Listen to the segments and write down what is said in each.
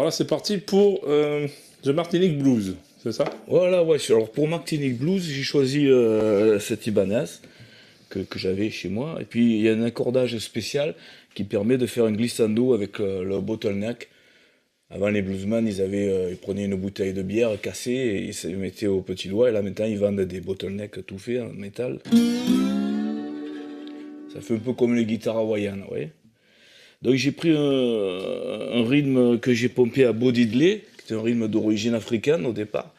Alors là, c'est parti pour The Martinique Blues, c'est ça? Voilà, ouais. Alors pour Martinique Blues, j'ai choisi cette Ibanez que j'avais chez moi. Et puis il y a un accordage spécial qui permet de faire un glissando avec le bottleneck. Avant, les bluesmen, ils prenaient une bouteille de bière cassée et ils se mettaient au petit doigt. Et là, maintenant, ils vendent des bottlenecks tout faits en métal. Ça fait un peu comme les guitares hawaïennes, vous voyez. Donc j'ai pris un rythme que j'ai pompé à Bo Diddley, qui est un rythme d'origine africaine au départ,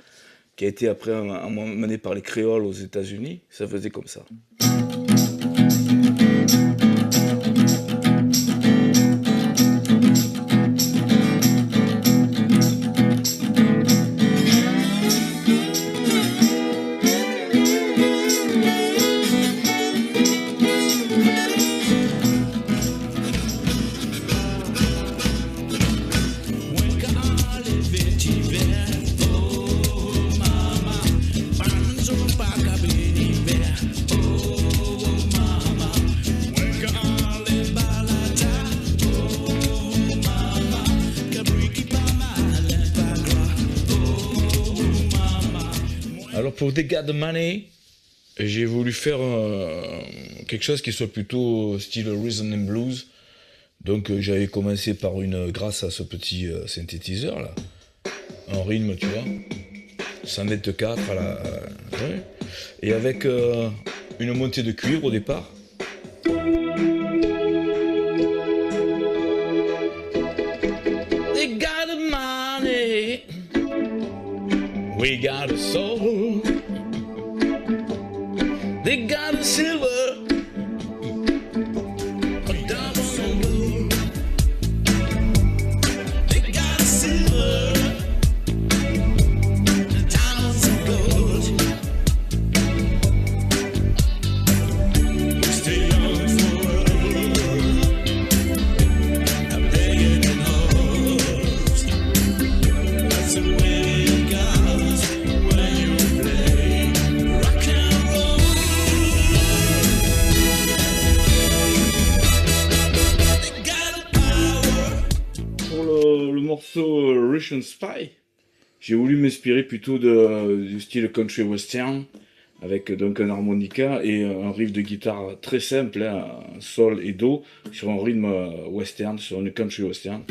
qui a été après emmené par les créoles aux États-Unis. Ça faisait comme ça. Alors pour des gars de Money, j'ai voulu faire quelque chose qui soit plutôt style rhythm and blues. Donc j'avais commencé par grâce à ce petit synthétiseur là, un rythme, tu vois, 124 à la, ouais. Et avec une montée de cuivre au départ. They got the money, we got a soul. They got a silver, a diamond and blue. They got a silver, a diamonds and gold. We stay young forever. I'm begging and hopes. That's the way it goes when you play rock and roll. Pour le morceau Russian Spy, j'ai voulu m'inspirer plutôt du style country western, avec donc un harmonica et un riff de guitare très simple, hein, sol et do, sur un rythme western, sur une country western.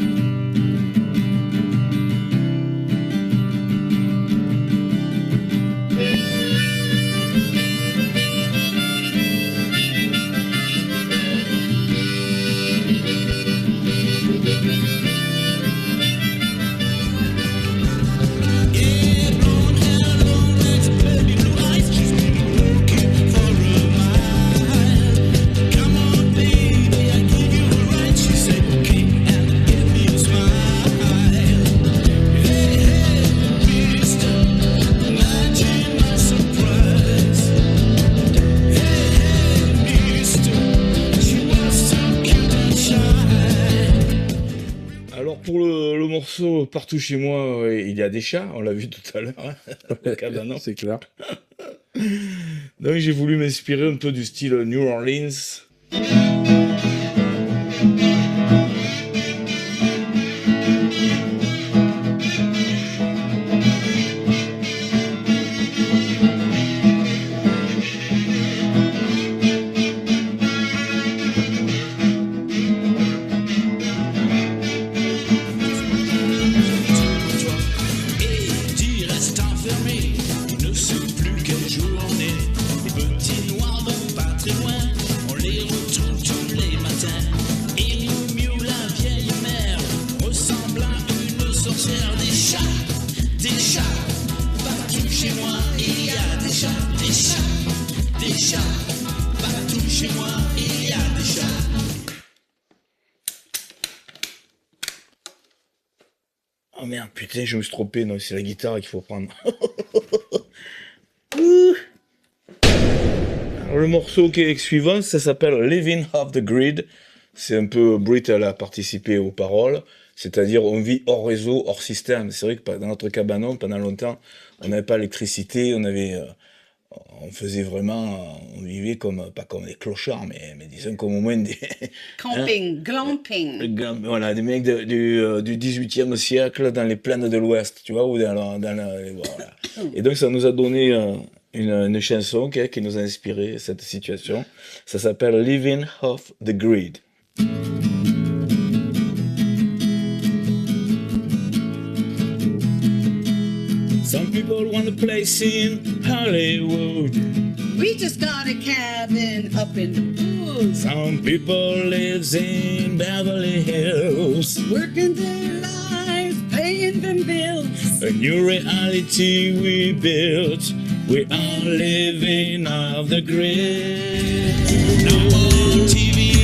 Alors pour le morceau Partout chez moi, il y a des chats, on l'a vu tout à l'heure, hein, C'est clair. Donc j'ai voulu m'inspirer un peu du style New Orleans. Oh merde, putain, je me suis trompé, non, c'est la guitare qu'il faut prendre. Alors, le morceau qui est suivant, ça s'appelle Living Off the Grid. C'est un peu, Brit, elle a participé aux paroles, c'est-à-dire on vit hors réseau, hors système. C'est vrai que dans notre cabanon, pendant longtemps, on n'avait pas l'électricité, on on faisait vraiment, on vivait comme, pas comme des clochards, mais disons comme au moins des... Camping, glamping. Voilà, des mecs du 18e siècle dans les plaines de l'Ouest, tu vois, ou voilà. Et donc ça nous a donné une chanson qui nous a inspiré cette situation. Ça s'appelle Living Off the Grid. Some people want a place in Hollywood. We just got a cabin up in the woods. Some people lives in Beverly Hills. Working their lives, paying them bills. A new reality we built. We are living off the grid. No more TV